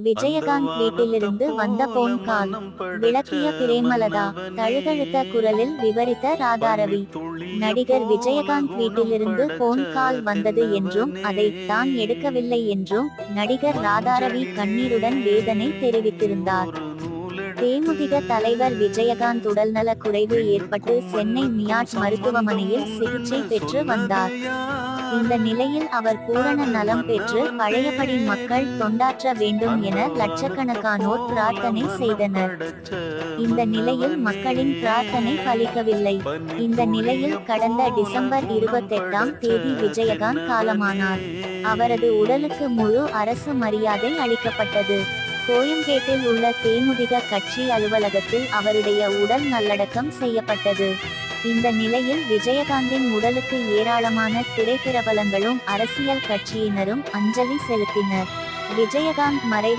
விஜயகாந்த் வீட்டிலிருந்து வந்த phone call. விளக்கிய பிரேமலதா. தழுதழுத்த குரலில் விவரித்த ராதாரவி. நடிகர் விஜயகாந்த் வீட்டிலிருந்து போன் கால் வந்தது என்றும் அதை தான் எடுக்கவில்லை என்றும் நடிகர் ராதாரவி கண்ணீருடன் வேதனை தெரிவித்திருந்தார். தேமுதிக தலைவர் விஜயகாந்த் உடல்நல குறைவு ஏற்பட்டு சென்னை மியாட் மருத்துவமனையில் சிகிச்சை பெற்று வந்தார். இந்த நிலையில் அவர் பூரண நலம் பெற்று பழையபடி மக்கள் தொண்டாற்ற வேண்டும் என லட்சக்கணக்கானோர் பிரார்த்தனை செய்தனர். இந்த நிலையில் மக்களின் பிரார்த்தனை பலிக்கவில்லை. இந்த நிலையில் கடந்த டிசம்பர் 28ஆம் தேதி விஜயகாந்த் காலமானார். அவரது உடலுக்கு முழு அரசு மரியாதை அளிக்கப்பட்டது. கோயம்பேட்டில் உள்ள தேமுதிக கட்சி அலுவலகத்தில் அவருடைய உடல் நல்லடக்கம் செய்யப்பட்டது. இந்த நிலையில் விஜயகாந்தின் உடலுக்கு ஏராளமான திரைப்பிரபலங்களும் அரசியல் கட்சியினரும் அஞ்சலி செலுத்தினர். விஜயகாந்த் மறைவு